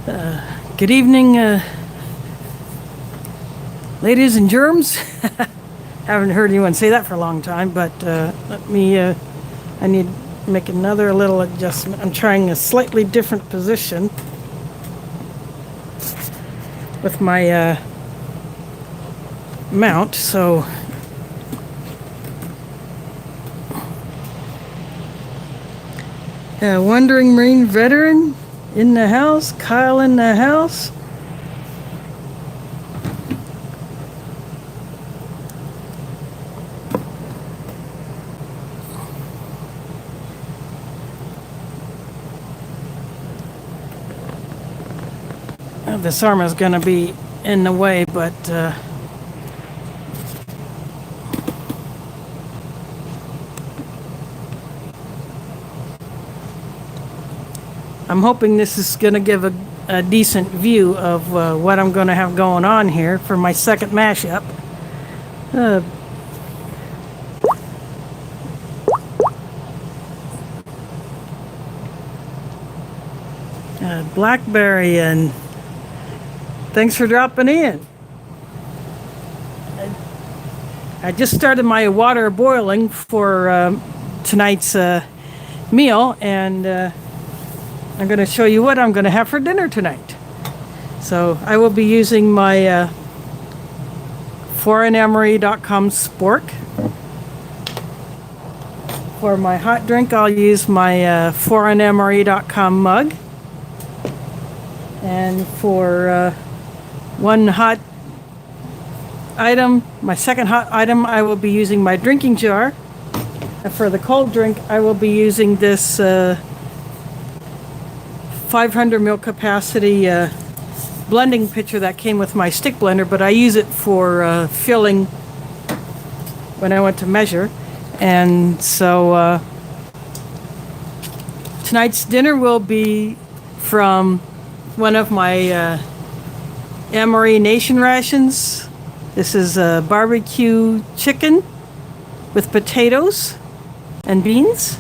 Good evening, ladies and germs. Haven't heard anyone say that for a long time, but I need to make another little adjustment. I'm trying a slightly different position with my mount, so Wandering Marine veteran in the house, Kyle in the house. This arm is going to be in the way, but I'm hoping this is going to give a decent view of what I'm going to have going on here for my second mashup. Blackberry, and thanks for dropping in. I just started my water boiling for tonight's meal, and I'm going to show you what I'm going to have for dinner tonight. So I will be using my foreignmemory.com spork. For my hot drink, I'll use my foreignmemory.com mug. And for one hot item, my second hot item, I will be using my drinking jar. And for the cold drink, I will be using this 500 ml capacity blending pitcher that came with my stick blender, but I use it for filling when I went to measure. And so tonight's dinner will be from one of my Amory Nation rations. This is barbecue chicken with potatoes and beans.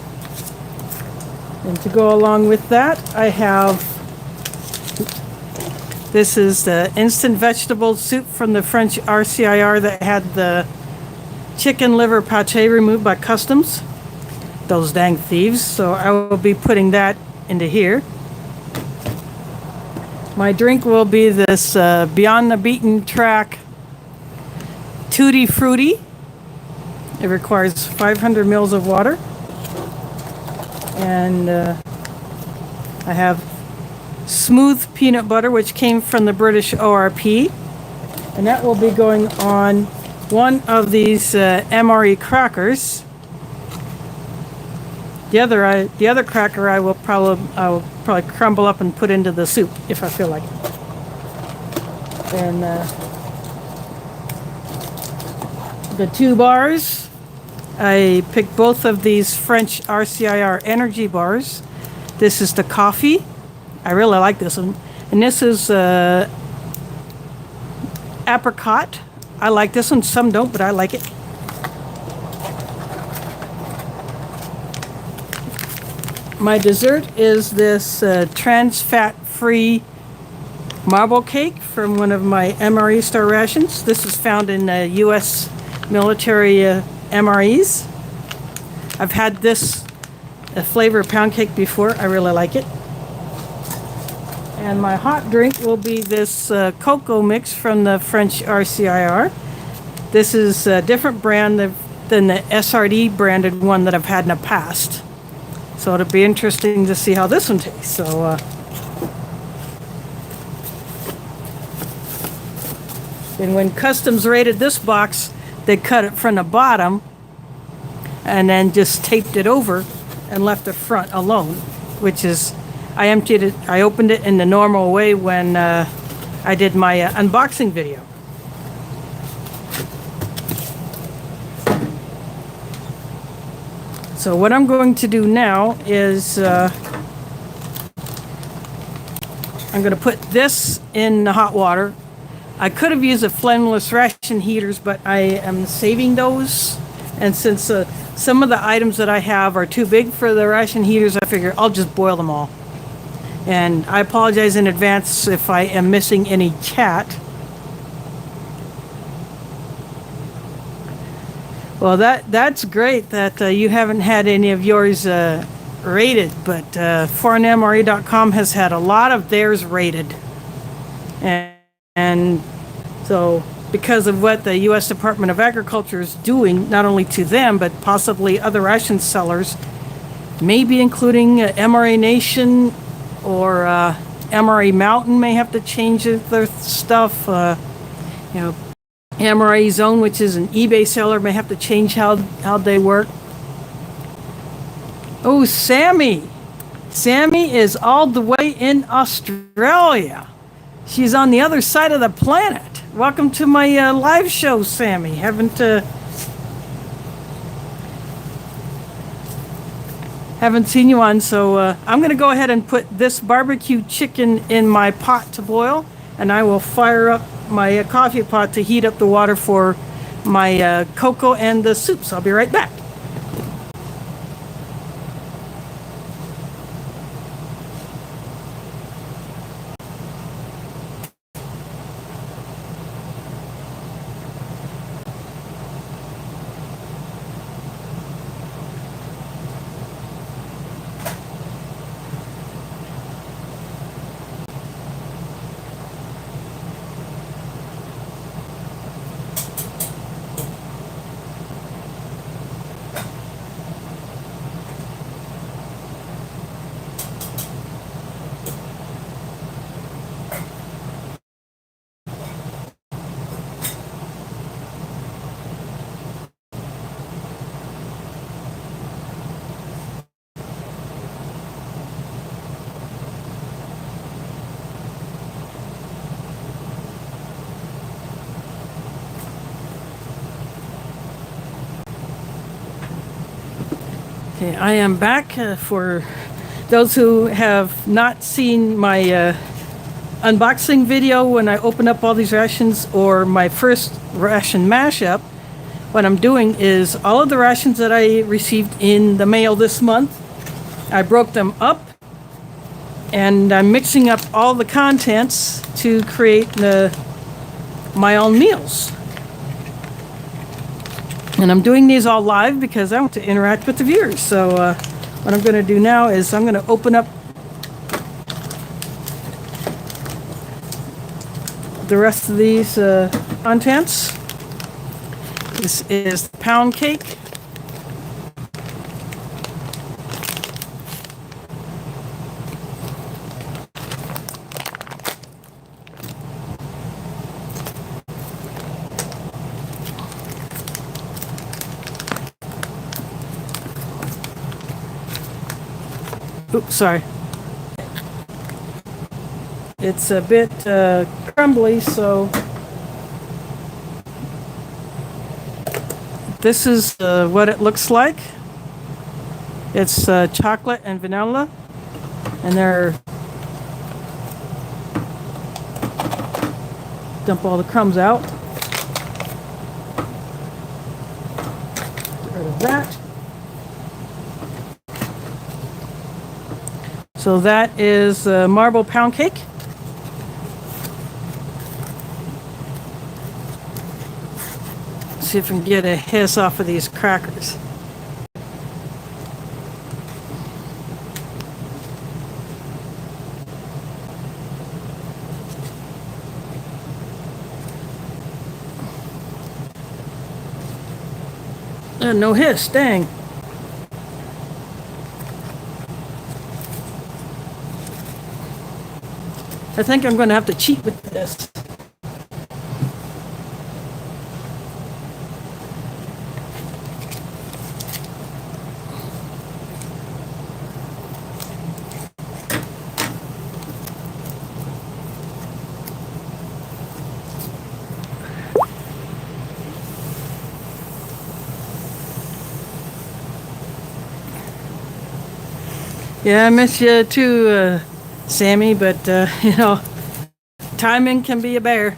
And to go along with that, I have, this is the instant vegetable soup from the French RCIR that had the chicken liver pate removed by customs. Those dang thieves. So I will be putting that into here. My drink will be this Beyond the Beaten Track Tutti Frutti. It requires 500 mils of water. And I have smooth peanut butter, which came from the British ORP. And that will be going on one of these MRE crackers. The other cracker I will probably crumble up and put into the soup if I feel like it. And the 2 bars, I picked both of these French RCIR energy bars. This is the coffee. I really like this one. And this is apricot. I like this one. Some don't, but I like it. My dessert is this trans fat-free marble cake from one of my MRE Star rations. This is found in U.S. military MREs. I've had this flavor pound cake before. I really like it. And my hot drink will be this cocoa mix from the French RCIR. This is a different brand than the SRD branded one that I've had in the past. So it'll be interesting to see how this one tastes. So and when customs rated this box, they cut it from the bottom and then just taped it over and left the front alone, which is, I emptied it, I opened it in the normal way when I did my unboxing video. So what I'm going to do now is I'm going to put this in the hot water. I could have used a flameless ration heaters, but I am saving those. And since some of the items that I have are too big for the ration heaters, I figure I'll just boil them all. And I apologize in advance if I am missing any chat. Well, that's great that you haven't had any of yours rated, but foreignmre.com has had a lot of theirs rated. And so because of what the U.S. Department of Agriculture is doing, not only to them, but possibly other ration sellers, maybe including MRA Nation or MRA Mountain may have to change their stuff. MRA Zone, which is an eBay seller, may have to change how they work. Oh, Sammy. Sammy is all the way in Australia. She's on the other side of the planet. Welcome to my live show, Sammy. Haven't seen you on, so I'm going to go ahead and put this barbecue chicken in my pot to boil, and I will fire up my coffee pot to heat up the water for my cocoa and the soups. I'll be right back. Okay, I am back. For those who have not seen my unboxing video when I open up all these rations, or my first ration mashup, what I'm doing is all of the rations that I received in the mail this month, I broke them up and I'm mixing up all the contents to create my own meals. And I'm doing these all live because I want to interact with the viewers. So what I'm going to do now is I'm going to open up the rest of these contents. This is the pound cake. Oops, sorry. It's a bit crumbly, so this is what it looks like. It's chocolate and vanilla, and dump all the crumbs out. Get rid of that. So that is marble pound cake. See if I can get a hiss off of these crackers. No hiss, dang. I think I'm going to have to cheat with this. Yeah, I miss you too, Sammy, but timing can be a bear.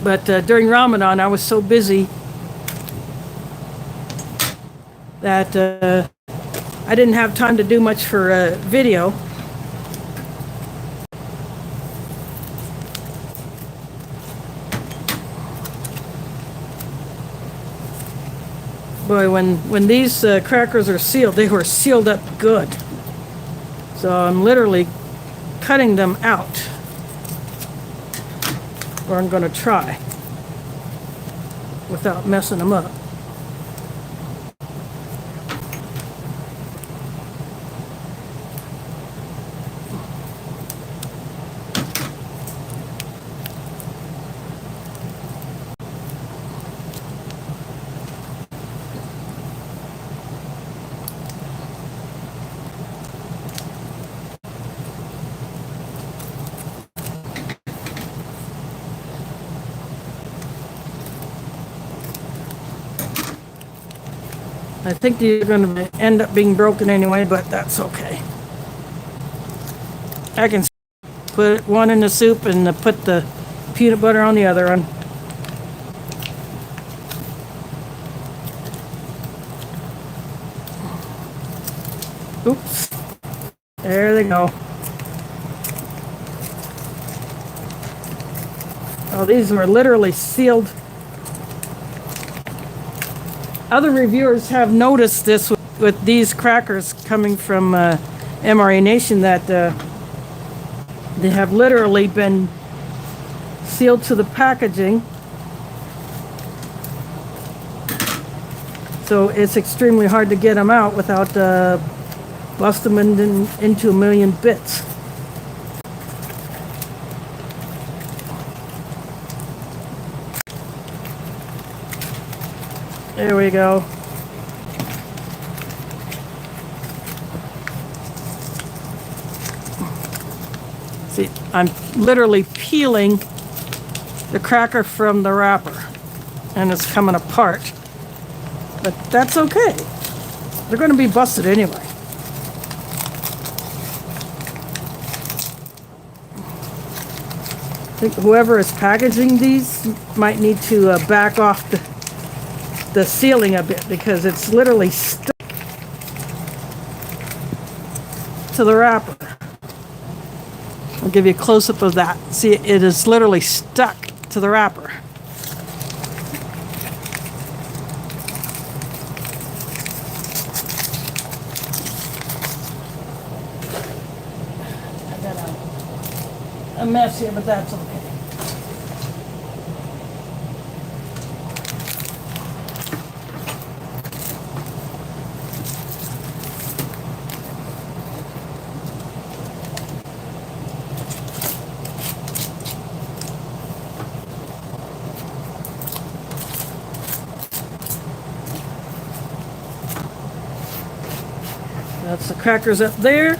But during Ramadan, I was so busy that I didn't have time to do much for video. Boy, when these crackers are sealed, they were sealed up good. So I'm literally cutting them out. Or I'm going to try without messing them up. I think these are going to end up being broken anyway, but that's okay. I can put one in the soup and put the peanut butter on the other one. Oops. There they go. Oh, these were literally sealed. Other reviewers have noticed this with these crackers coming from MRA Nation, that they have literally been sealed to the packaging. So it's extremely hard to get them out without busting them into a million bits. There we go. See, I'm literally peeling the cracker from the wrapper, and it's coming apart. But that's okay. They're going to be busted anyway. I think whoever is packaging these might need to back off the sealing a bit, because it's literally stuck to the wrapper. I'll give you a close-up of that. See, it is literally stuck to the wrapper. I got a mess here, but that's okay. That's the crackers up there.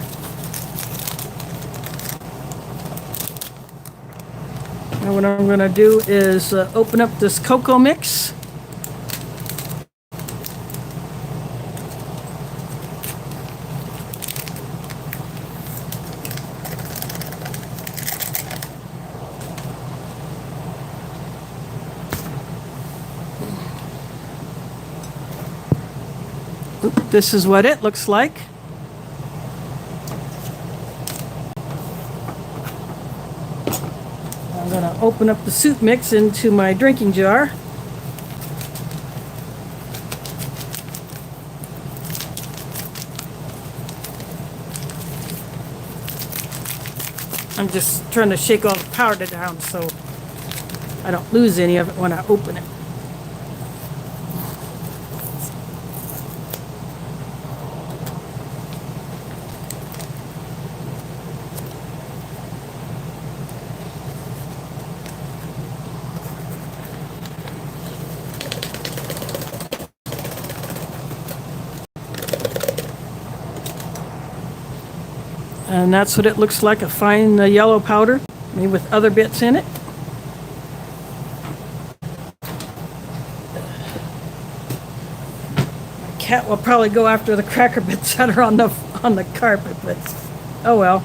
And what I'm going to do is open up this cocoa mix. This is what it looks like. I'm going to open up the soup mix into my drinking jar. I'm just trying to shake all the powder down so I don't lose any of it when I open it. And that's what it looks like, a fine yellow powder, maybe with other bits in it. My cat will probably go after the cracker bits that are on the carpet, but oh well.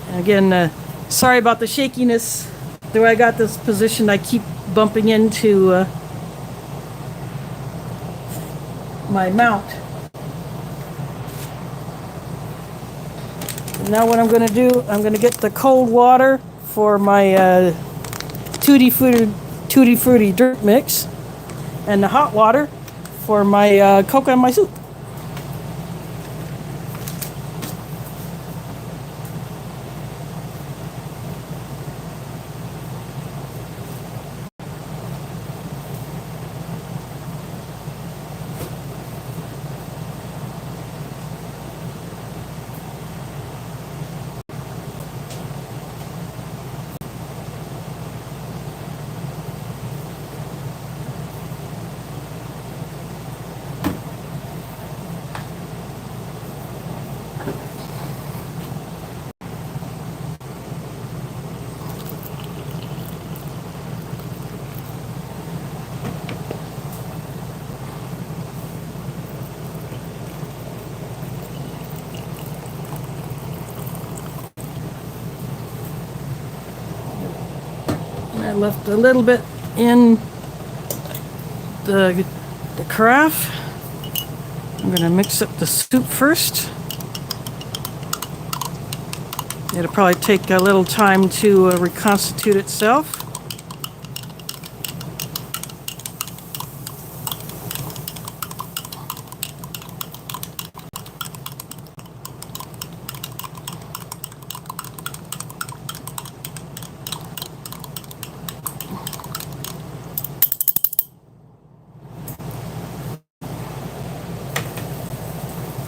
And again, sorry about the shakiness. So I got this position, I keep bumping into my mount. Now what I'm going to do, I'm going to get the cold water for my Tutti Frutti drink mix, and the hot water for my cocoa and my soup. I left a little bit in the carafe. I'm going to mix up the soup first. It'll probably take a little time to reconstitute itself.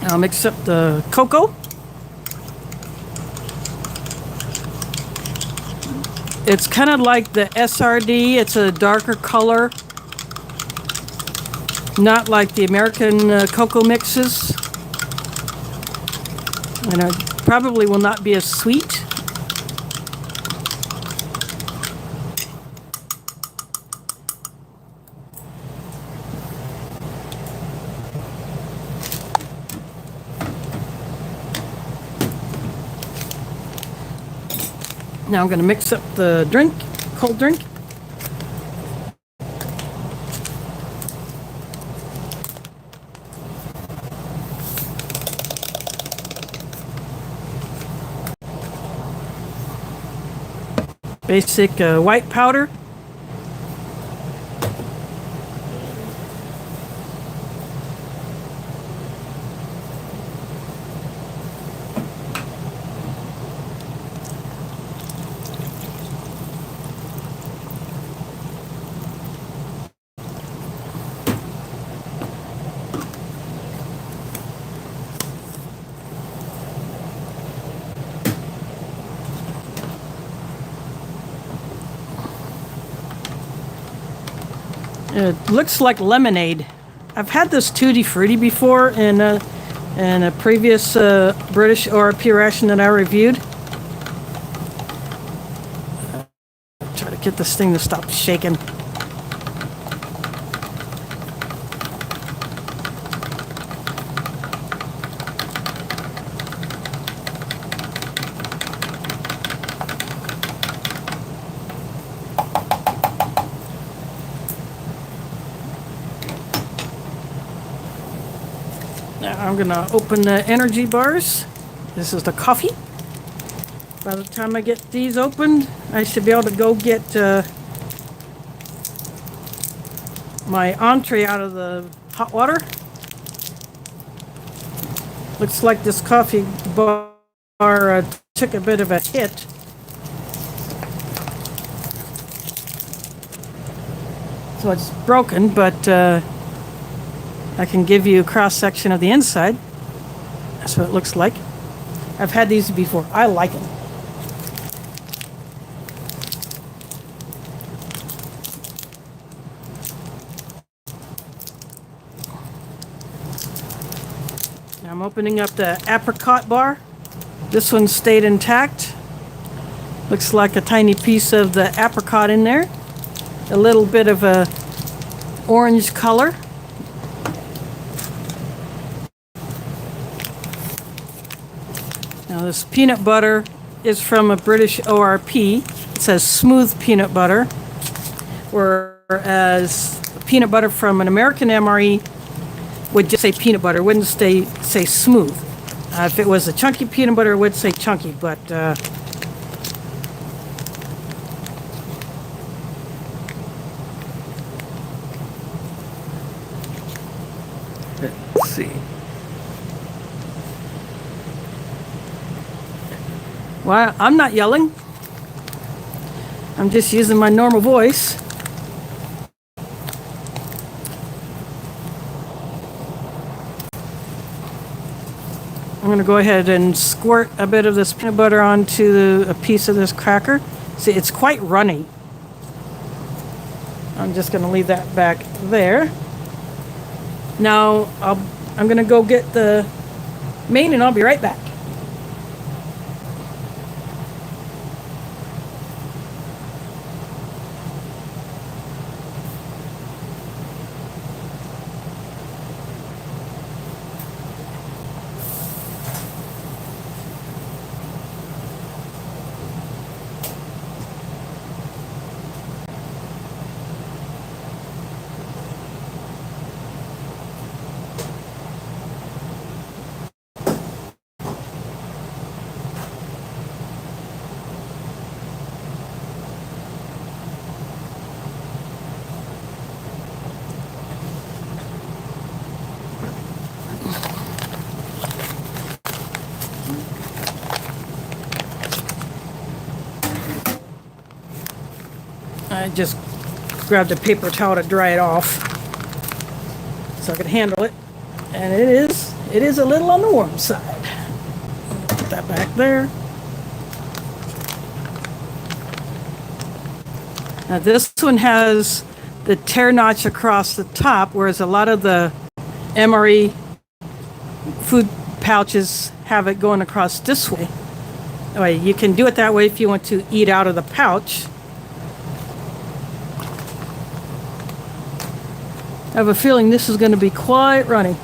I'll mix up the cocoa. It's kind of like the SRD. It's a darker color, not like the American cocoa mixes. And it probably will not be as sweet. Now I'm going to mix up the drink, cold drink. Basic white powder. It looks like lemonade. I've had this Tutti Frutti before in a previous British ORP ration that I reviewed. Try to get this thing to stop shaking. Now I'm gonna open the energy bars. This is the coffee. By the time I get these opened, I should be able to go get my entree out of the hot water. Looks like this coffee bar took a bit of a hit. So it's broken, but I can give you a cross-section of the inside. That's what it looks like. I've had these before. I like them. Now I'm opening up the apricot bar. This one stayed intact. Looks like a tiny piece of the apricot in there. A little bit of a orange color. Now this peanut butter is from a British ORP. says smooth peanut butter, whereas peanut butter from an American MRE would just say peanut butter, wouldn't say smooth. If it was a chunky peanut butter, it would say chunky, but let's see. Well, I'm not yelling. I'm just using my normal voice. I'm going to go ahead and squirt a bit of this peanut butter onto a piece of this cracker. See, it's quite runny. I'm just going to leave that back there. Now, I'm going to go get the main and I'll be right back. I just grabbed a paper towel to dry it off so I could handle it. And it is a little on the warm side. Put that back there. Now this one has the tear notch across the top, whereas a lot of the MRE food pouches have it going across this way. Anyway, you can do it that way if you want to eat out of the pouch. I have a feeling this is going to be quite runny.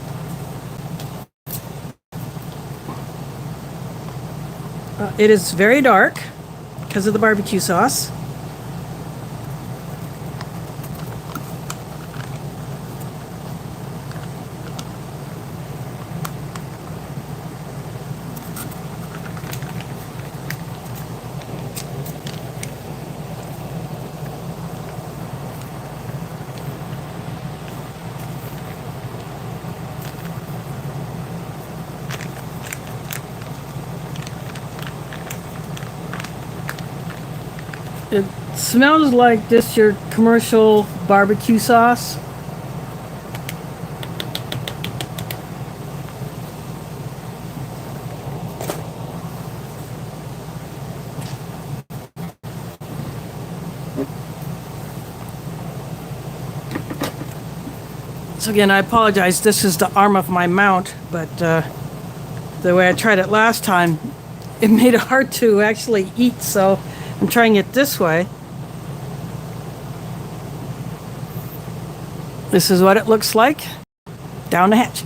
It is very dark because of the barbecue sauce. It smells like just your commercial barbecue sauce. So again, I apologize. This is the arm of my mount, but the way I tried it last time, it made it hard to actually eat, so I'm trying it this way. This is what it looks like down the hatch.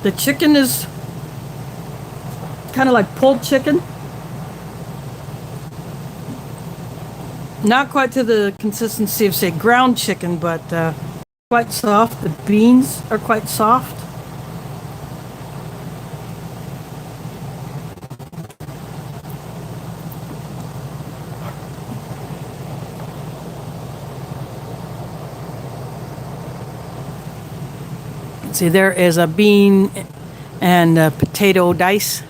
The chicken is kind of like pulled chicken. Not quite to the consistency of, say, ground chicken, but quite soft. The beans are quite soft. See, there is a bean and a potato dice.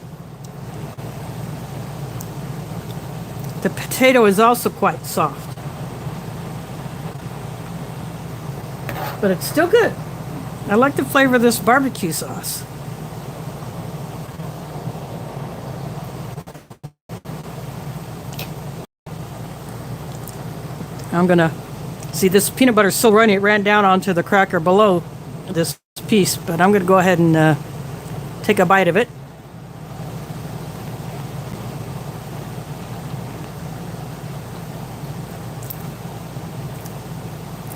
The potato is also quite soft, but it's still good. I like the flavor of this barbecue sauce. I'm gonna see, this peanut butter is so runny it ran down onto the cracker below this piece, but I'm gonna go ahead and take a bite of it.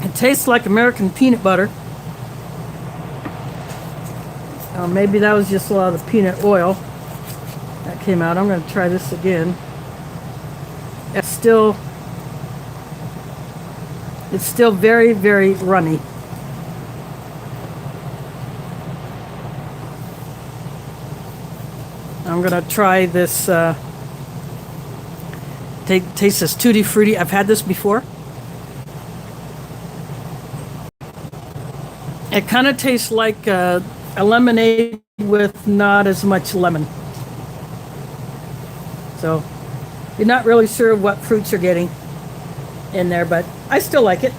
It tastes like American peanut butter. Maybe that was just a lot of peanut oil that came out. I'm going to try this again. It's still very, very runny. I'm going to try this, taste this Tutti Frutti. I've had this before. It kind of tastes like a lemonade with not as much lemon. So you're not really sure what fruits you're getting in there, but I still like it.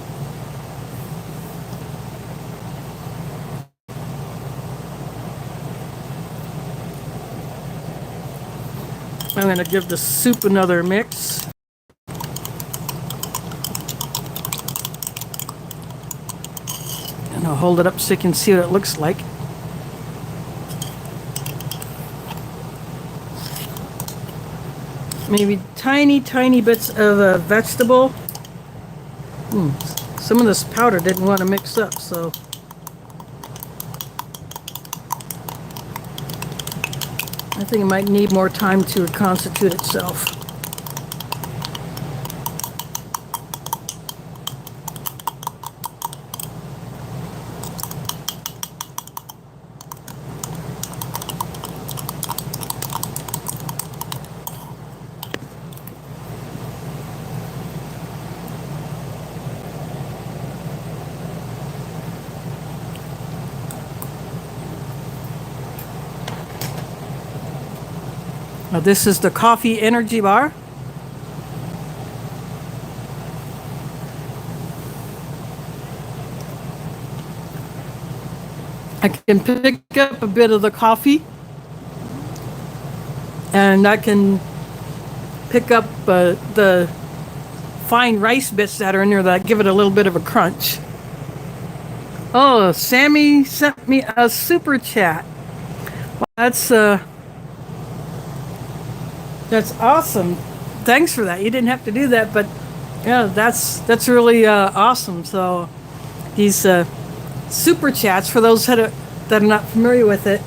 I'm going to give the soup another mix. And I'll hold it up so you can see what it looks like. Maybe tiny, tiny bits of vegetable. Some of this powder didn't want to mix up, so I think it might need more time to reconstitute itself. Now this is the coffee energy bar. I can pick up a bit of the coffee, and I can pick up the fine rice bits that are in there that give it a little bit of a crunch. Oh, Sammy sent me a super chat. Well, that's awesome. Thanks for that. You didn't have to do that, but yeah, that's really awesome. So these super chats, for those that are not familiar with it,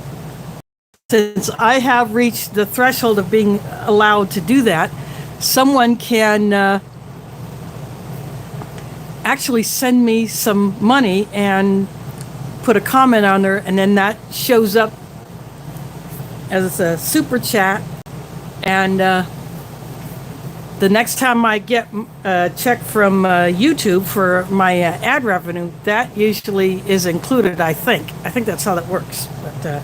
since I have reached the threshold of being allowed to do that, someone can actually send me some money and put a comment on there, and then that shows up as a super chat. And the next time I get a check from YouTube for my ad revenue, that usually is included, I think. I think that's how that works. But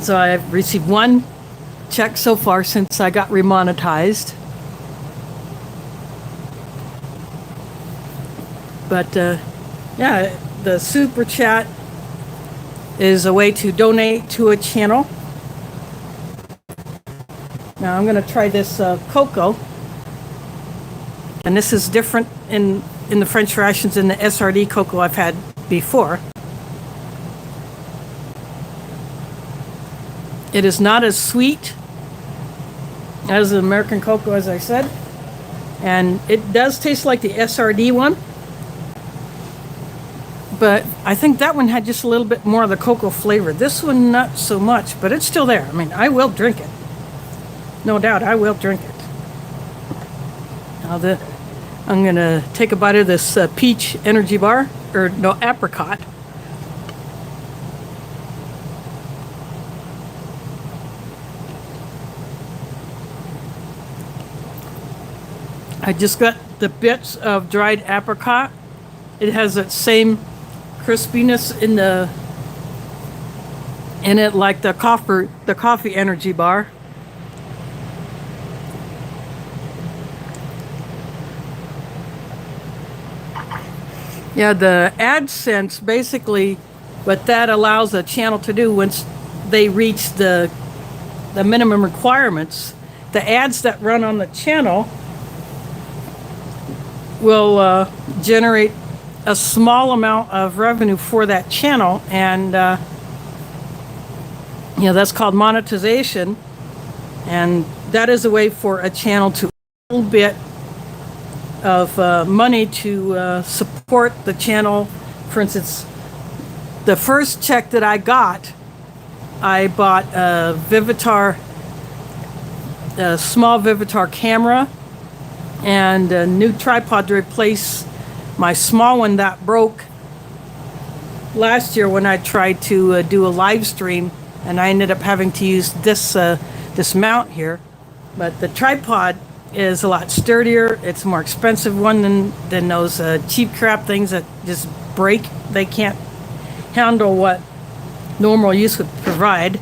so I've received one check so far since I got remonetized. But yeah, the super chat is a way to donate to a channel. Now I'm going to try this cocoa, and this is different in the French rations than the SRD cocoa I've had before. It is not as sweet as the American cocoa, as I said, and it does taste like the SRD one, but I think that one had just a little bit more of the cocoa flavor. This one not so much, but it's still there. I mean, I will drink it. No doubt, I will drink it. Now I'm going to take a bite of this peach energy bar, or no, apricot. I just got the bits of dried apricot. It has that same crispiness in it like the coffee energy bar. Yeah, the AdSense, basically what that allows a channel to do once they reach the minimum requirements, the ads that run on the channel will generate a small amount of revenue for that channel, and that's called monetization, and that is a way for a channel to a little bit of money to support the channel. For instance, the first check that I got I bought a Vivitar, a small Vivitar camera, and a new tripod to replace my small one that broke last year when I tried to do a live stream, and I ended up having to use this mount here. But the tripod is a lot sturdier. It's a more expensive one than those cheap crap things that just break. They can't handle what normal use would provide.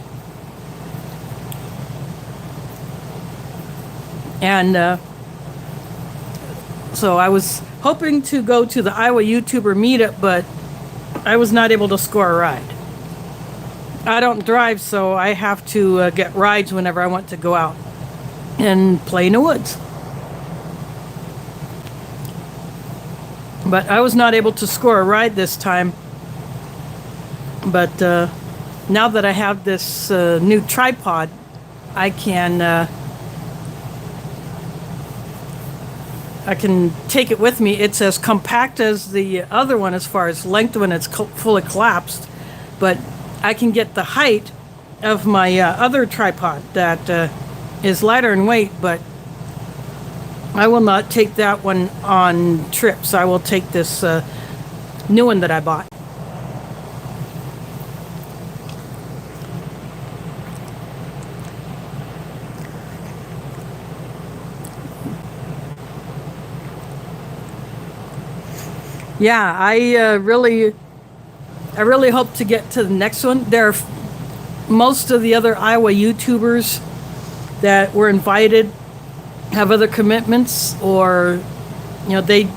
And so I was hoping to go to the Iowa YouTuber meetup, but I was not able to score a ride. I don't drive, so I have to get rides whenever I want to go out and play in the woods. But I was not able to score a ride this time. But now that I have this new tripod, I can take it with me. It's as compact as the other one as far as length when it's fully collapsed, but I can get the height of my other tripod that is lighter in weight, but I will not take that one on trips. I will take this new one that I bought. Yeah, I really hope to get to the next one. There are most of the other Iowa YouTubers that were invited have other commitments, or they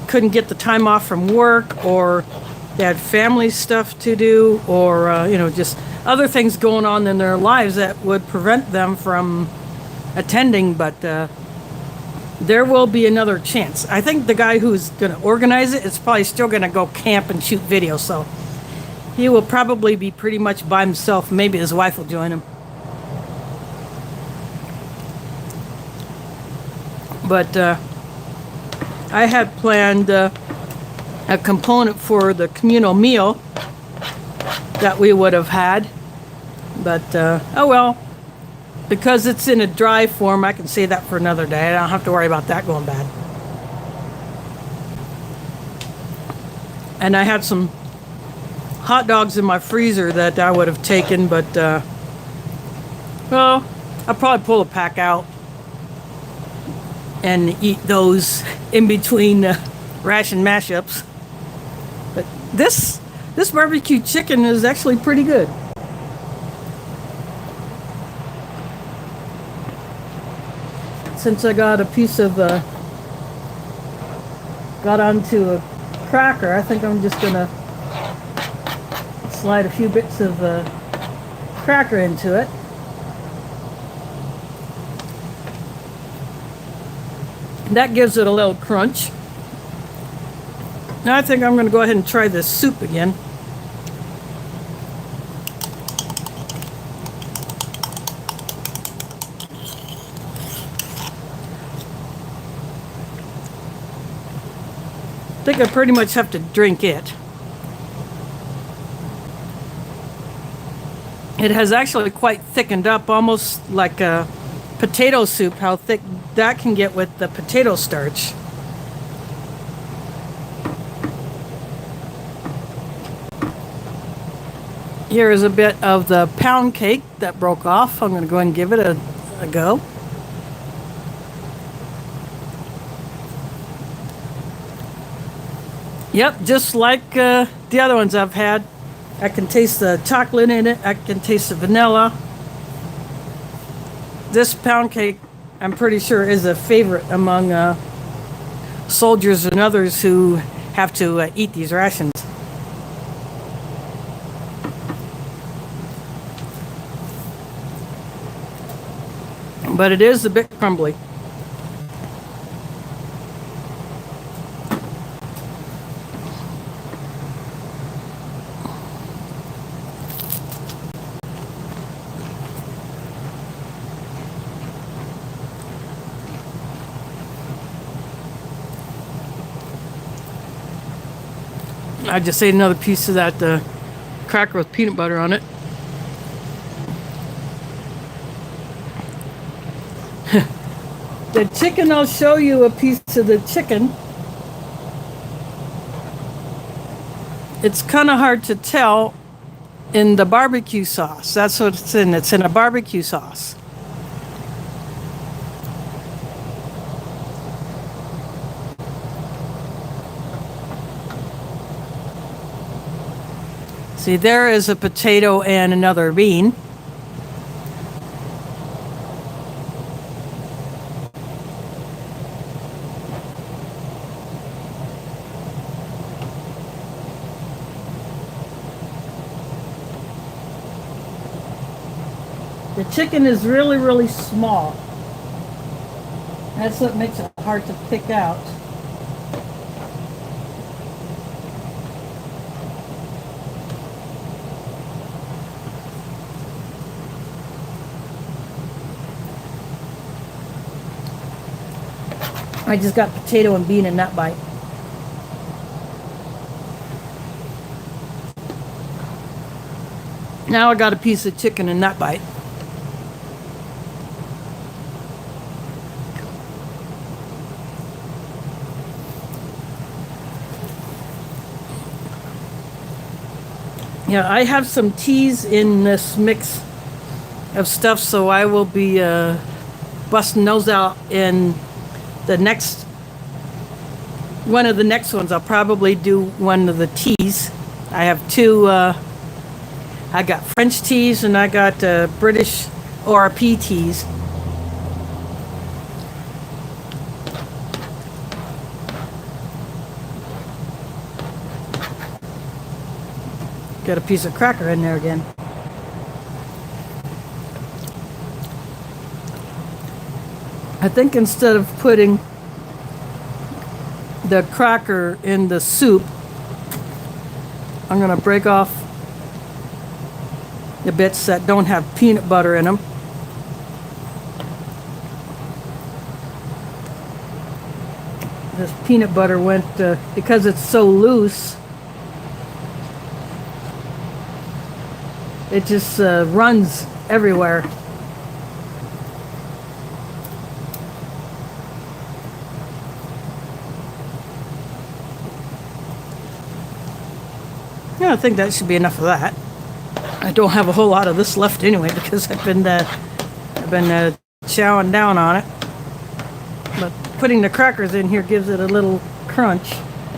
couldn't get the time off from work, or they had family stuff to do, or just other things going on in their lives that would prevent them from attending. But there will be another chance. I think the guy who's going to organize it is probably still going to go camp and shoot videos, so he will probably be pretty much by himself. Maybe his wife will join him. But I had planned a component for the communal meal that we would have had. But, oh well. Because it's in a dry form, I can save that for another day. I don't have to worry about that going bad. And I had some hot dogs in my freezer that I would have taken, but, well, I'll probably pull a pack out and eat those in between ration mashups. But this barbecue chicken is actually pretty good. Since I got a piece of, got onto a cracker, I think I'm just gonna slide a few bits of cracker into it. That gives it a little crunch. Now I think I'm gonna go ahead and try this soup again. I think I pretty much have to drink it. It has actually quite thickened up, almost like a potato soup, how thick that can get with the potato starch. Here is a bit of the pound cake that broke off. I'm going to go ahead and give it a go. Yep, just like the other ones I've had. I can taste the chocolate in it. I can taste the vanilla. This pound cake, I'm pretty sure, is a favorite among soldiers and others who have to eat these rations. But it is a bit crumbly. I just ate another piece of that cracker with peanut butter on it. The chicken, I'll show you a piece of the chicken. It's kind of hard to tell in the barbecue sauce. That's what it's in. It's in a barbecue sauce. See, there is a potato and another bean. The chicken is really, really small. That's what makes it hard to pick out. I just got potato and bean in that bite. Now I got a piece of chicken in that bite. Yeah, I have some teas in this mix of stuff, so I will be busting those out in the next one of the next ones. I'll probably do one of the teas. I have two. I got French teas and I got British ORP teas. Got a piece of cracker in there again. I think instead of putting the cracker in the soup, I'm going to break off the bits that don't have peanut butter in them. This peanut butter went, because it's so loose, it just runs everywhere. Yeah, I think that should be enough of that. I don't have a whole lot of this left anyway because I've been chowing down on it. But putting the crackers in here gives it a little crunch,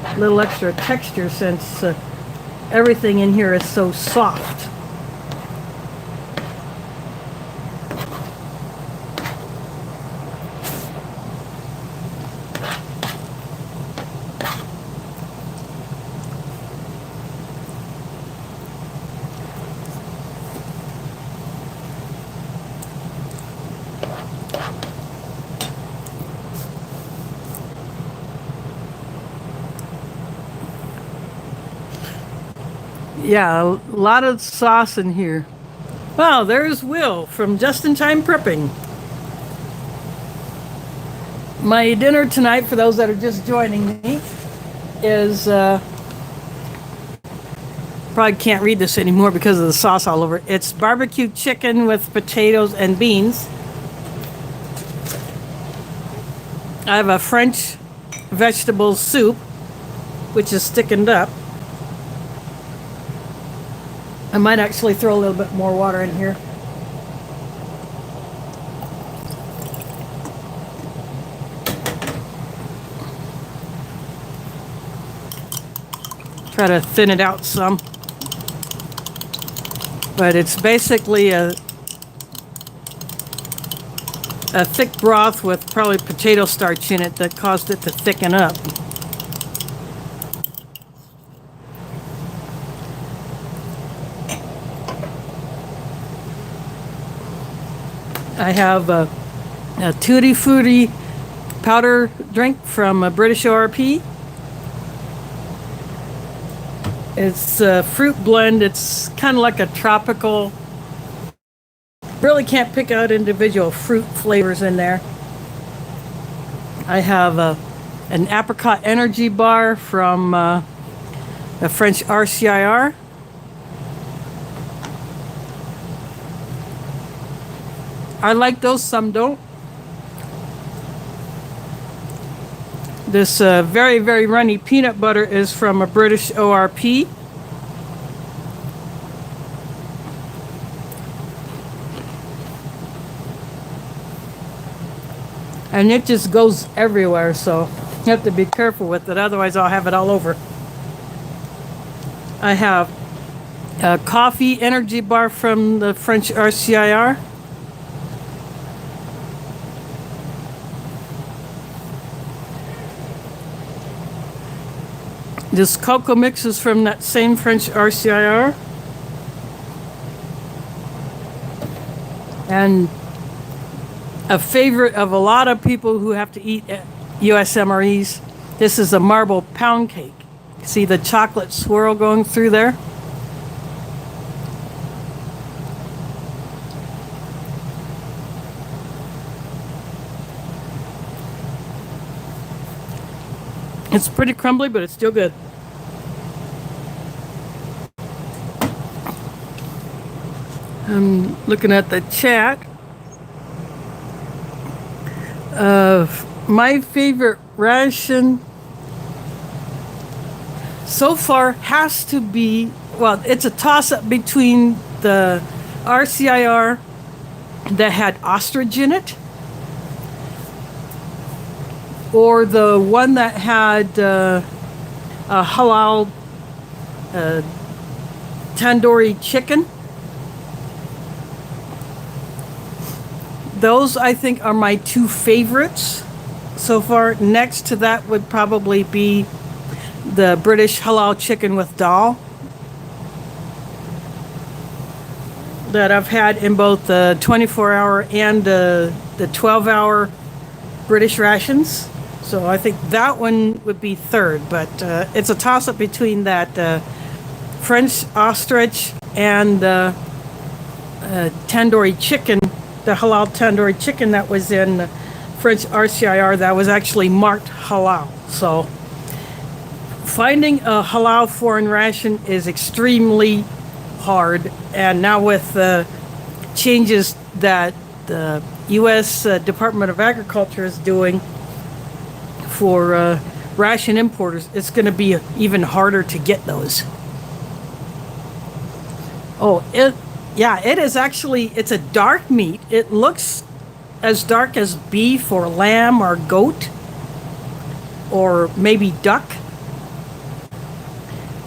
a little extra texture since everything in here is so soft. Yeah, a lot of sauce in here. Wow, there's Will from Just in Time Prepping. My dinner tonight, for those that are just joining me, is probably can't read this anymore because of the sauce all over it. It's barbecue chicken with potatoes and beans. I have a French vegetable soup, which is thickened up. I might actually throw a little bit more water in here. Try to thin it out some. But it's basically a thick broth with probably potato starch in it that caused it to thicken up. I have a Tutti Frutti powder drink from a British ORP. It's a fruit blend. It's kind of like a tropical. Really can't pick out individual fruit flavors in there. I have an apricot energy bar from the French RCIR. I like those, some don't. This very, very runny peanut butter is from a British ORP. And it just goes everywhere, so you have to be careful with it, otherwise I'll have it all over. I have a coffee energy bar from the French RCIR. This cocoa mix is from that same French RCIR. And a favorite of a lot of people who have to eat at US MREs, this is a marble pound cake. See the chocolate swirl going through there? It's pretty crumbly, but it's still good. I'm looking at the chat. My favorite ration so far has to be, well, it's a toss-up between the RCIR that had ostrich in it or the one that had a halal tandoori chicken. Those, I think, are my two favorites so far. Next to that would probably be the British halal chicken with dal that I've had in both the 24-hour and the 12-hour British rations. So I think that one would be third, but it's a toss-up between that French ostrich and tandoori chicken, the halal tandoori chicken that was in French RCIR that was actually marked halal. So finding a halal foreign ration is extremely hard, and now with the changes that the U.S. Department of Agriculture is doing for ration importers, it's going to be even harder to get those. Oh, it is actually, it's a dark meat. It looks as dark as beef or lamb or goat or maybe duck.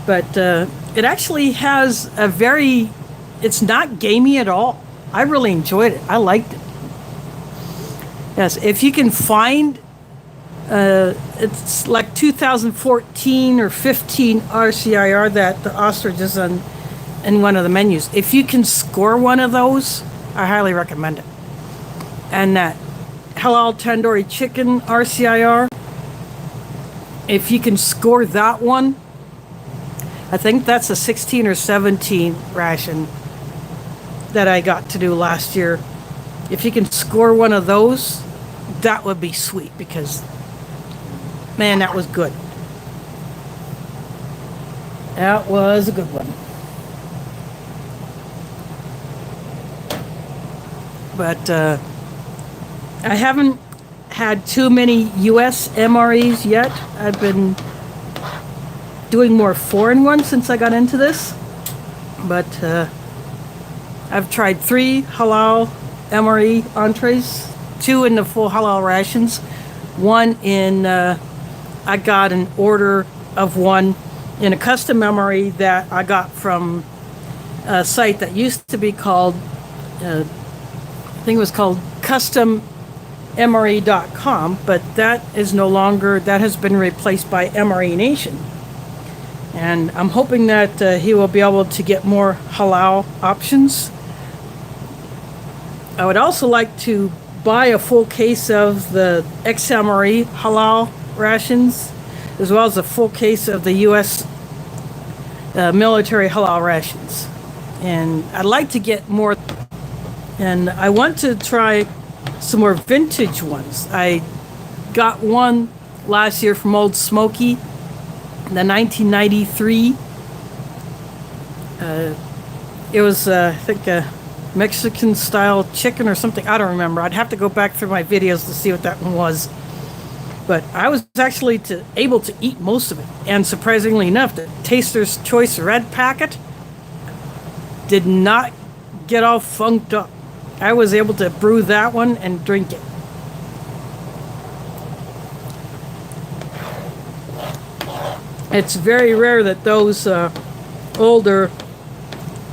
But it actually has a very, it's not gamey at all. I really enjoyed it. I liked it. Yes, if you can find, it's like 2014 or 15 RCIR that the ostrich is on in one of the menus. If you can score one of those, I highly recommend it. And that halal tandoori chicken RCIR, if you can score that one, I think that's a 16 or 17 ration that I got to do last year. If you can score one of those, that would be sweet, because man, that was good. That was a good one. But I haven't had too many US MREs yet. I've been doing more foreign ones since I got into this. But I've tried 3 halal MRE entrees, 2 in the full halal rations, 1 in, I got an order of 1 in a custom MRE that I got from a site that used to be called, I think it was called CustomMRE.com, but that is no longer, that has been replaced by MRE Nation. And I'm hoping that he will be able to get more halal options. I would also like to buy a full case of the XMRE halal rations, as well as a full case of the U.S. Military halal rations. And I'd like to get more, and I want to try some more vintage ones. I got one last year from Old Smoky, the 1993. It was, I think, a Mexican style chicken or something. I don't remember. I'd have to go back through my videos to see what that one was. But I was actually able to eat most of it. And surprisingly enough, the Taster's Choice Red packet did not get all funked up. I was able to brew that one and drink it. It's very rare that those older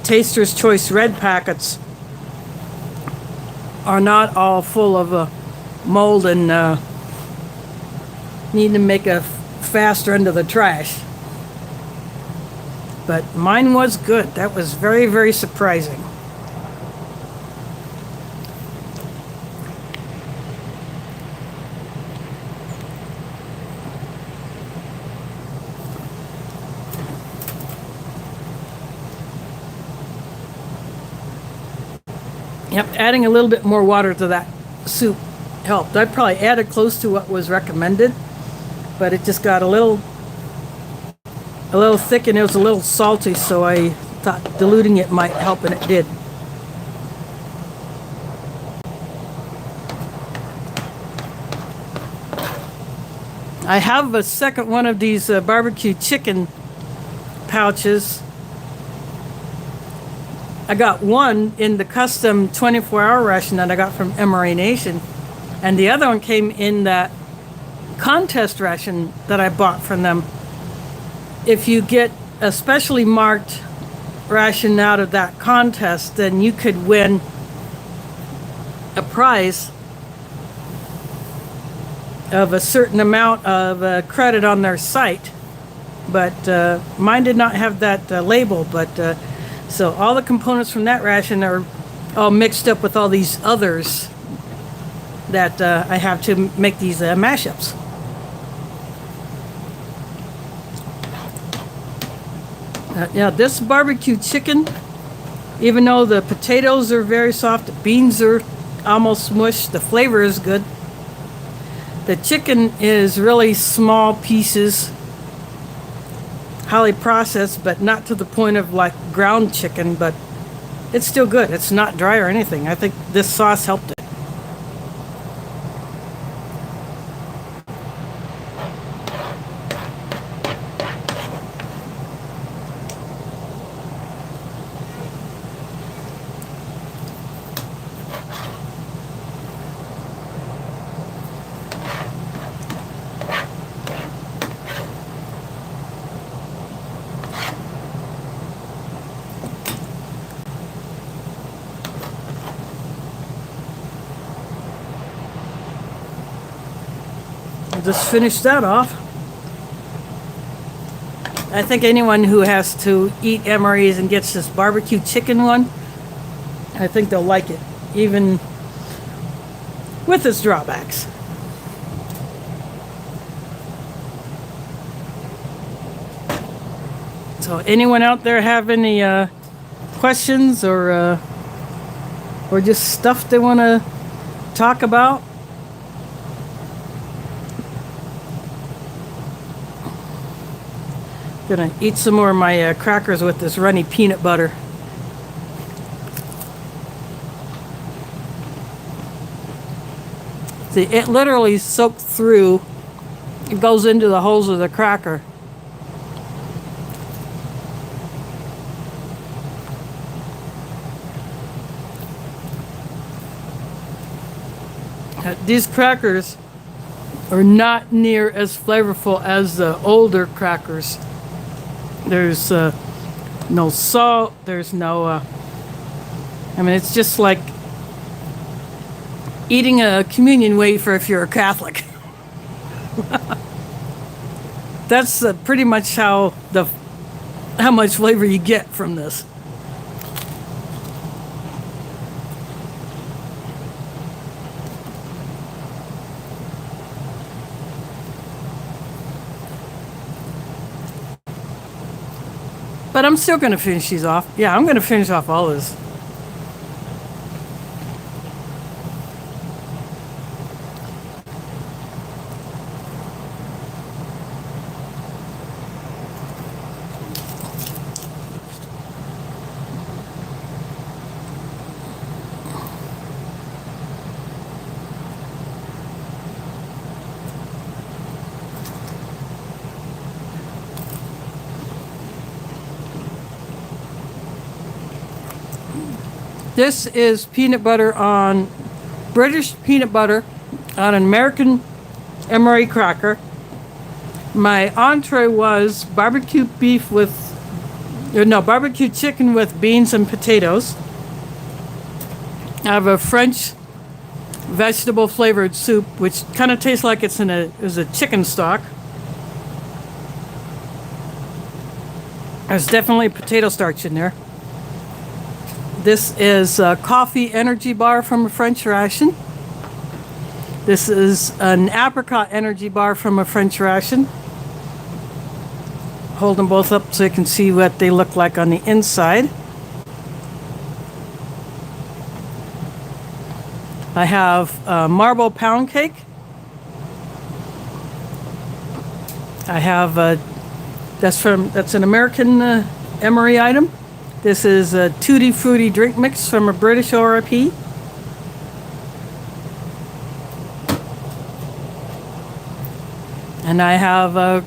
Taster's Choice Red packets are not all full of mold and need to make a faster into the trash. But mine was good. That was very, very surprising. Yep, adding a little bit more water to that soup helped. I probably added close to what was recommended, but it just got a little thick and it was a little salty, so I thought diluting it might help, and it did. I have a second one of these barbecue chicken pouches. I got one in the custom 24-hour ration that I got from MRA Nation, and the other one came in that contest ration that I bought from them. If you get a specially marked ration out of that contest, then you could win a prize of a certain amount of credit on their site. But mine did not have that label, but so all the components from that ration are all mixed up with all these others that I have to make these mashups. Yeah, this barbecue chicken, even though the potatoes are very soft, the beans are almost mushed, the flavor is good. The chicken is really small pieces, highly processed, but not to the point of like ground chicken, but it's still good. It's not dry or anything. I think this sauce helped it. Just finish that off. I think anyone who has to eat MREs and gets this barbecue chicken one, I think they'll like it, even with its drawbacks. So anyone out there have any questions or just stuff they want to talk about? Gonna eat some more of my crackers with this runny peanut butter. See, it literally soaked through. It goes into the holes of the cracker. These crackers are not near as flavorful as the older crackers. There's no salt, there's no, I mean, it's just like eating a communion wafer if you're a Catholic. That's pretty much how much flavor you get from this. But I'm still going to finish these off. Yeah, I'm going to finish off all this. This is peanut butter on British peanut butter on an American emery cracker. My entree was barbecue chicken with beans and potatoes. I have a French vegetable flavored soup, which kind of tastes like it's a chicken stock. There's definitely potato starch in there. This is a coffee energy bar from a French ration. This is an apricot energy bar from a French ration. Hold them both up so you can see what they look like on the inside. I have a marble pound cake. I have that's an American emery item. This is a Tutti Frutti drink mix from a British ORP. And I have a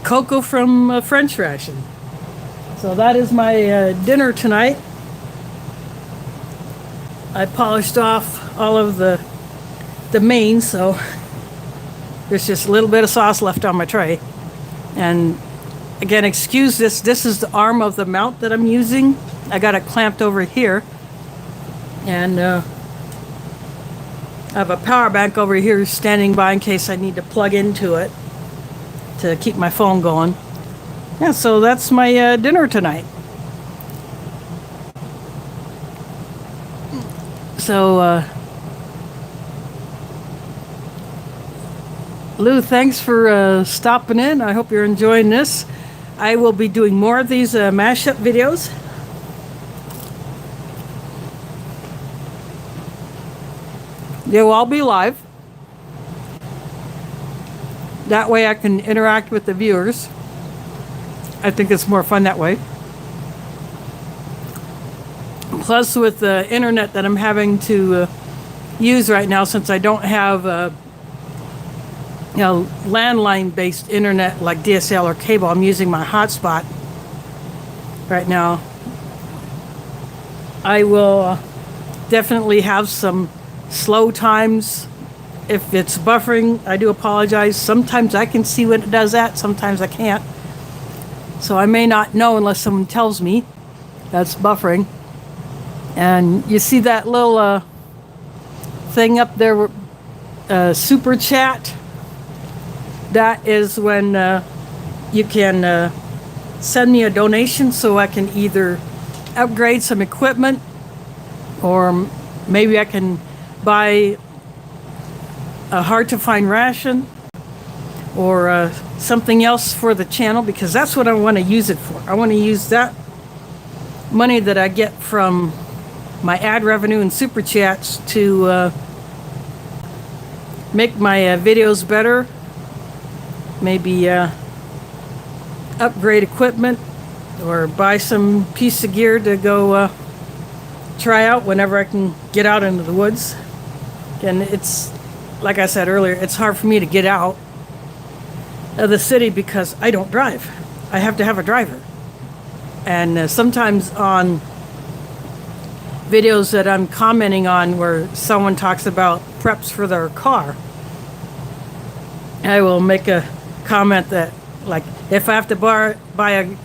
cocoa from a French ration. So that is my dinner tonight. I polished off all of the mains, so there's just a little bit of sauce left on my tray. And again, excuse this. This is the arm of the mount that I'm using. I got it clamped over here. And I have a power bank over here standing by in case I need to plug into it to keep my phone going. Yeah, so that's my dinner tonight. So, Lou, thanks for stopping in. I hope you're enjoying this. I will be doing more of these mashup videos. They will all be live. That way I can interact with the viewers. I think it's more fun that way. Plus, with the internet that I'm having to use right now, since I don't have landline-based internet like DSL or cable, I'm using my hotspot right now. I will definitely have some slow times. If it's buffering, I do apologize. Sometimes I can see when it does that, sometimes I can't. So I may not know unless someone tells me that's buffering. And you see that little thing up there, super chat? That is when you can send me a donation so I can either upgrade some equipment, or maybe I can buy a hard to find ration, or something else for the channel, because that's what I want to use it for. I want to use that money that I get from my ad revenue and super chats to make my videos better, maybe upgrade equipment, or buy some piece of gear to go try out whenever I can get out into the woods. And it's, like I said earlier, it's hard for me to get out of the city because I don't drive. I have to have a driver. And sometimes on videos that I'm commenting on where someone talks about preps for their car, I will make a comment that, like, if I have to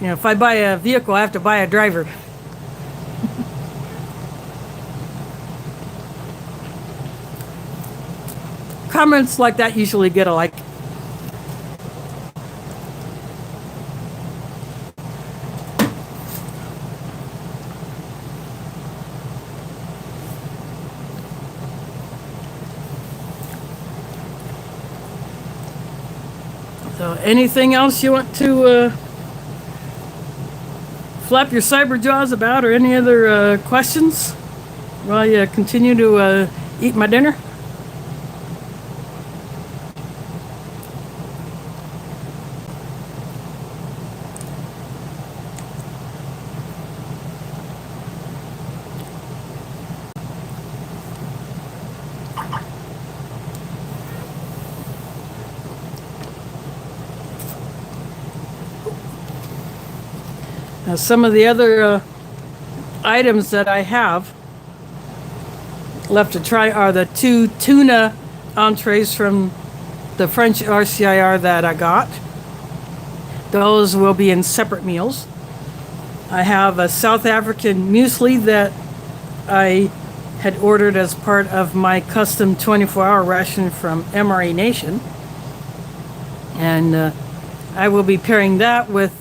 if I buy a vehicle, I have to buy a driver. Comments like that usually get a like. So anything else you want to flap your cyber jaws about, or any other questions while you continue to eat my dinner? Some of the other items that I have left to try are the 2 tuna entrees from the French RCIR that I got. Those will be in separate meals. I have a South African muesli that I had ordered as part of my custom 24-hour ration from MRE Nation. And I will be pairing that with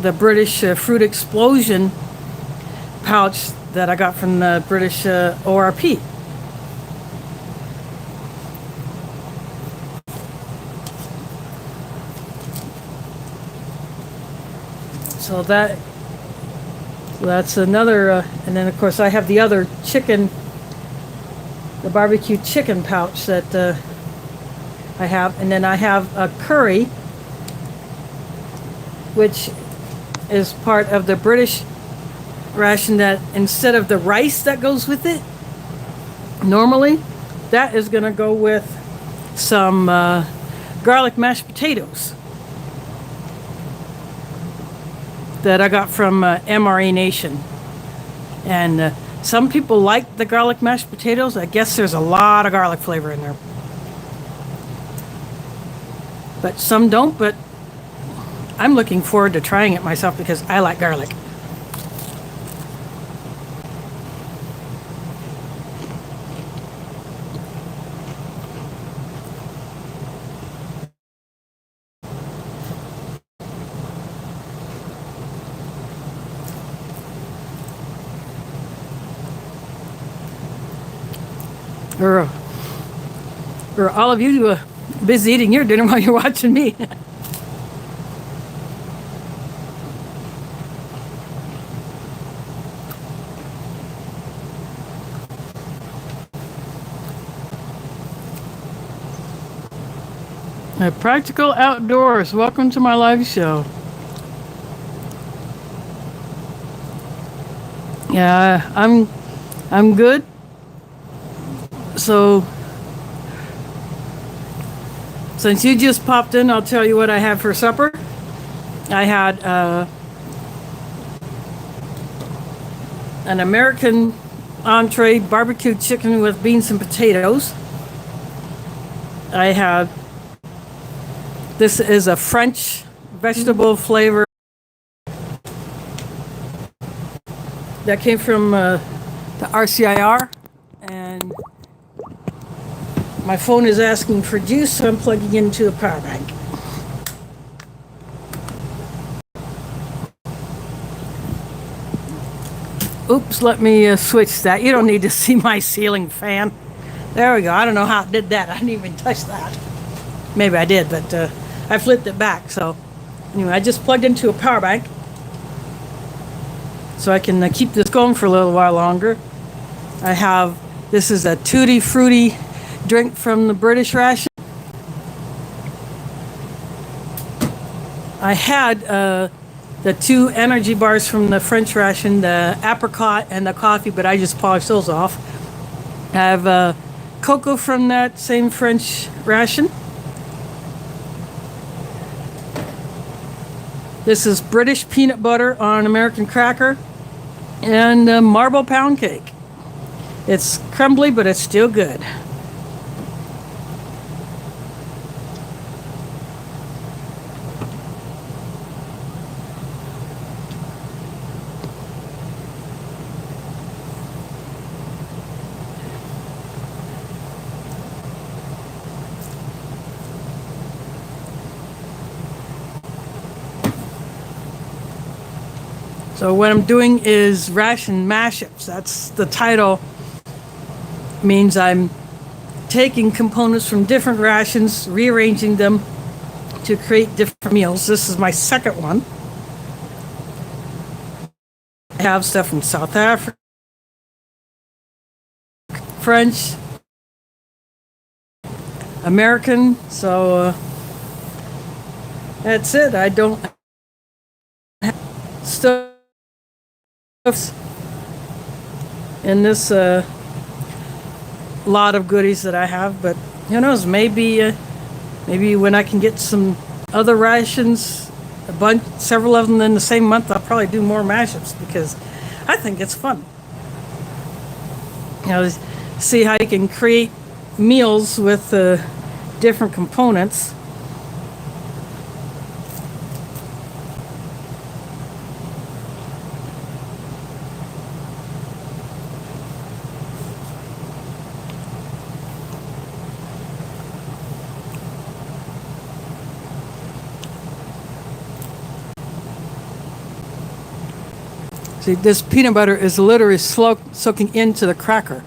the British Fruit Explosion pouch that I got from the British ORP. So that's another, and then of course I have the other chicken, the barbecue chicken pouch that I have, and then I have a curry, which is part of the British ration that instead of the rice that goes with it, normally, that is going to go with some garlic mashed potatoes that I got from MRE Nation. And some people like the garlic mashed potatoes. I guess there's a lot of garlic flavor in there. But some don't, but I'm looking forward to trying it myself because I like garlic. Or all of you busy eating your dinner while you're watching me. Practical Outdoors, welcome to my live show. Yeah, I'm good. So since you just popped in, I'll tell you what I had for supper. I had an American entree barbecue chicken with beans and potatoes. I had, this is a French vegetable flavor that came from the RCIR, and my phone is asking for juice, so I'm plugging into a power bank. Oops, let me switch that. You don't need to see my ceiling fan. There we go. I don't know how it did that. I didn't even touch that. Maybe I did, but I flipped it back. So anyway, I just plugged into a power bank so I can keep this going for a little while longer. I have, this is a Tutti Frutti drink from the British ration. I had the 2 energy bars from the French ration, the apricot and the coffee, but I just polished those off. I have cocoa from that same French ration. This is British peanut butter on American cracker and marble pound cake. It's crumbly, but it's still good. So what I'm doing is Ration Mashups. That's the title. Means I'm taking components from different rations, rearranging them to create different meals. This is my second one. I have stuff from South Africa, French, American, so that's it. I don't have stuff in this lot of goodies that I have, but who knows, maybe when I can get some other rations, several of them in the same month, I'll probably do more mashups, because I think it's fun. You know, see how you can create meals with different components. See, this peanut butter is literally soaking into the cracker.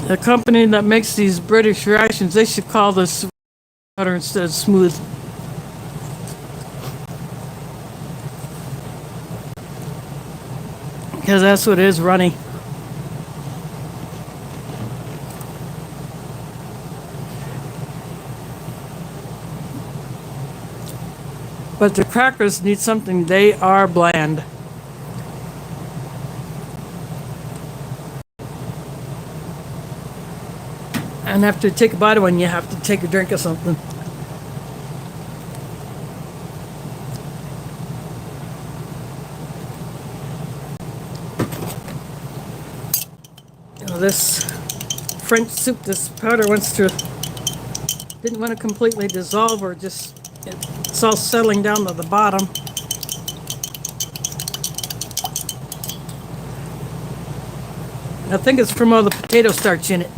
The company that makes these British rations, they should call this butter instead of smooth. Because that's what it is, runny. But the crackers need something, they are bland. And after you take a bite of one, you have to take a drink of something. You know, this French soup, this powder didn't want to completely dissolve, or just, it's all settling down to the bottom. I think it's from all the potato starch in it.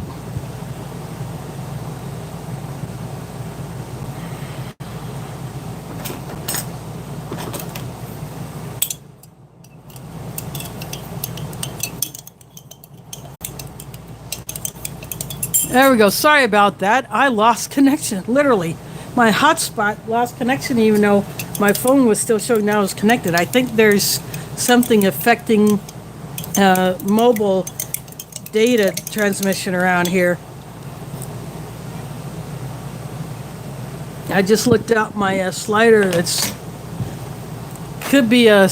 There we go. Sorry about that. I lost connection. Literally. My hotspot lost connection even though my phone was still showing that I was connected. I think there's something affecting mobile data transmission around here. I just looked out my slider. It's could be a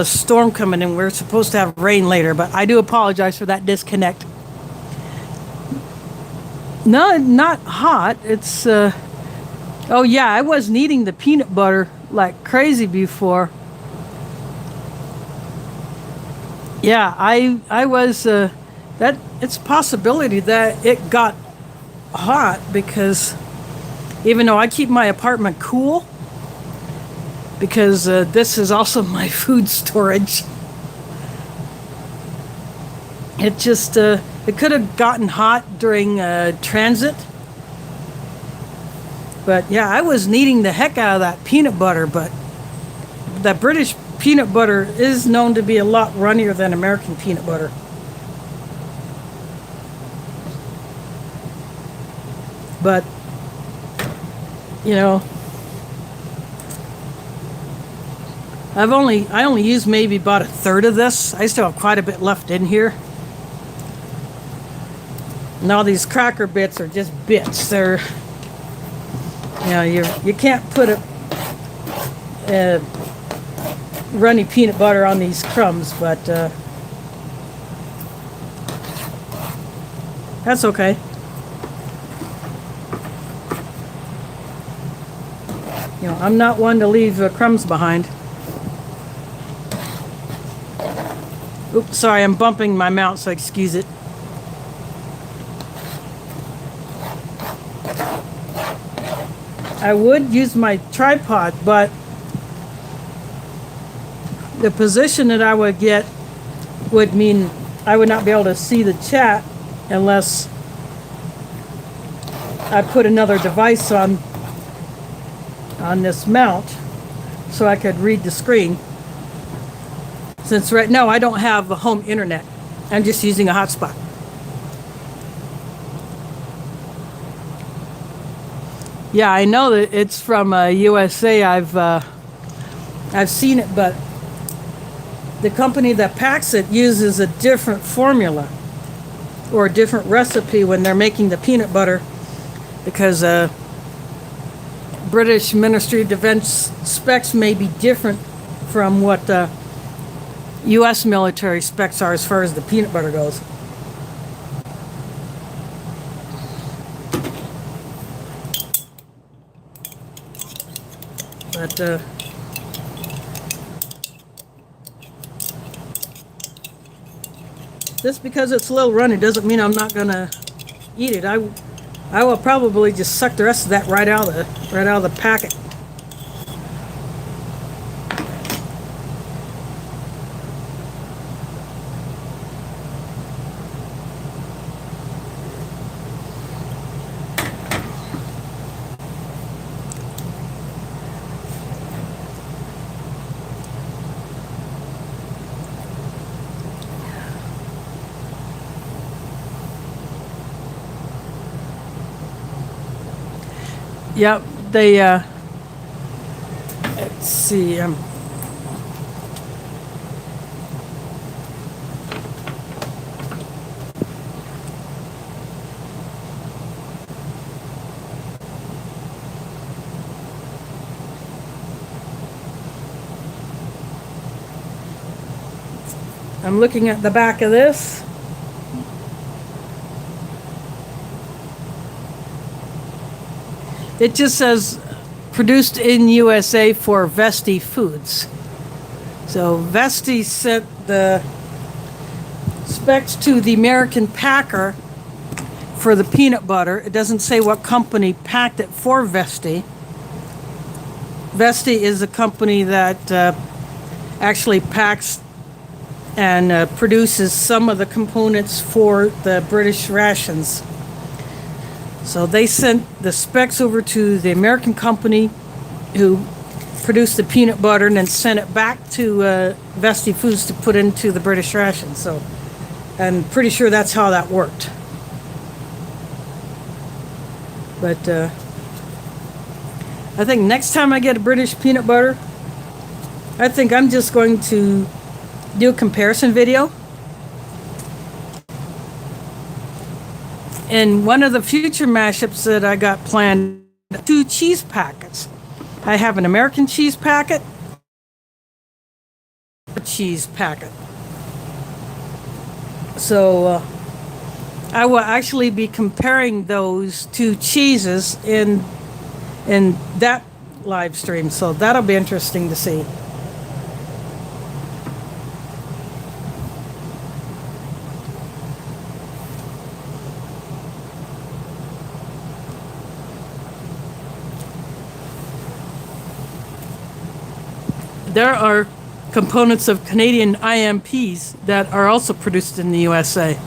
storm coming in. We're supposed to have rain later, but I do apologize for that disconnect. No, not hot. It's, oh yeah, I wasn't eating the peanut butter like crazy before. Yeah, I was, that, it's a possibility that it got hot because even though I keep my apartment cool, because this is also my food storage. It just, it could have gotten hot during transit. But yeah, I was eating the heck out of that peanut butter, but that British peanut butter is known to be a lot runnier than American peanut butter. But, you know, I only used maybe about a third of this. I still have quite a bit left in here. And all these cracker bits are just bits. They're, you know, you can't put a runny peanut butter on these crumbs, but that's okay. You know, I'm not one to leave crumbs behind. Oops, sorry, I'm bumping my mount, so excuse it. I would use my tripod, but the position that I would get would mean I would not be able to see the chat unless I put another device on this mount so I could read the screen. Since right now I don't have a home internet, I'm just using a hotspot. Yeah, I know that it's from USA. I've seen it, but the company that packs it uses a different formula or a different recipe when they're making the peanut butter, because British Ministry of Defense specs may be different from what U.S. military specs are as far as the peanut butter goes. But just because it's a little runny doesn't mean I'm not gonna eat it. I will probably just suck the rest of that right out of the packet. Yep, they, let's see, I'm looking at the back of this. It just says produced in USA for Vesti Foods. So Vesti sent the specs to the American packer for the peanut butter. It doesn't say what company packed it for Vesti. Vesti is a company that actually packs and produces some of the components for the British rations. So they sent the specs over to the American company who produced the peanut butter and then sent it back to Vesti Foods to put into the British rations. So I'm pretty sure that's how that worked. But I think next time I get a British peanut butter, I think I'm just going to do a comparison video. In one of the future mashups that I got planned, 2 cheese packets. I have an American cheese packet, a cheese packet. So I will actually be comparing those 2 cheeses in that live stream. So that'll be interesting to see. There are components of Canadian IMPs that are also produced in the USA.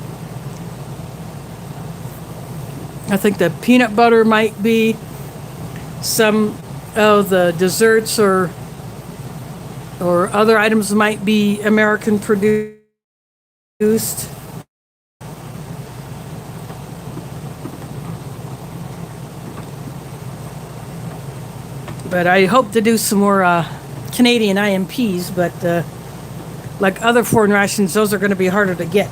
I think the peanut butter might be, some of the desserts or other items might be American produced. But I hope to do some more Canadian IMPs, but like other foreign rations, those are going to be harder to get.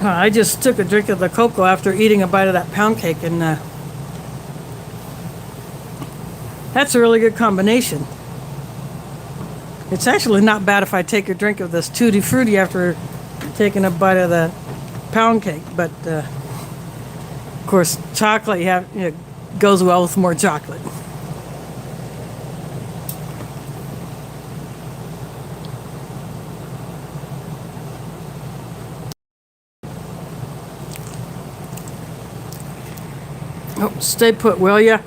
I just took a drink of the cocoa after eating a bite of that pound cake, and that's a really good combination. It's actually not bad if I take a drink of this Tutti Frutti after taking a bite of the pound cake, but of course, chocolate goes well with more chocolate. Oh, stay put, will ya?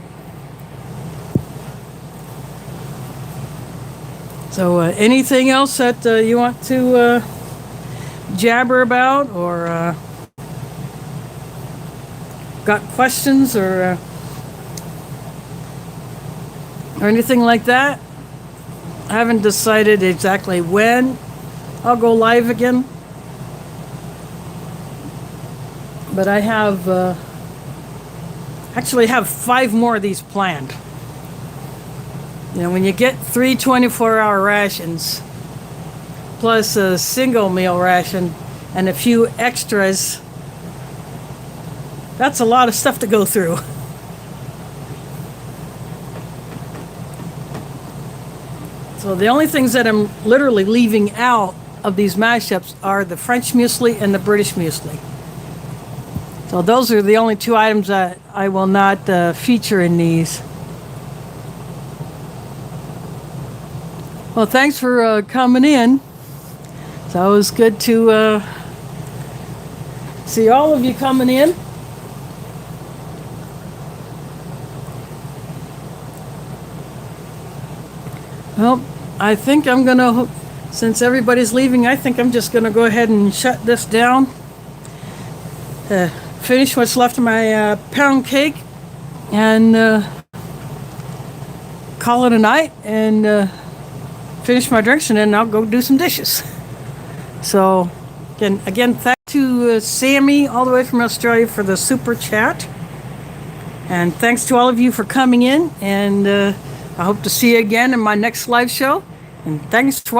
So anything else that you want to jabber about, or got questions, or anything like that? I haven't decided exactly when I'll go live again, but I have actually have 5 more of these planned. You know, when you get 3 24-hour rations, plus a single meal ration and a few extras. That's a lot of stuff to go through. So the only things that I'm literally leaving out of these mashups are the French muesli and the British muesli. So those are the only two items that I will not feature in these. Well, thanks for coming in. So it was good to see all of you coming in. Well, I think I'm gonna, since everybody's leaving, I think I'm just gonna go ahead and shut this down. Finish what's left of my pound cake and call it a night and finish my drinks, and then I'll go do some dishes. So again, thanks to Sammy all the way from Australia for the super chat, and thanks to all of you for coming in, and I hope to see you again in my next live show, and thanks to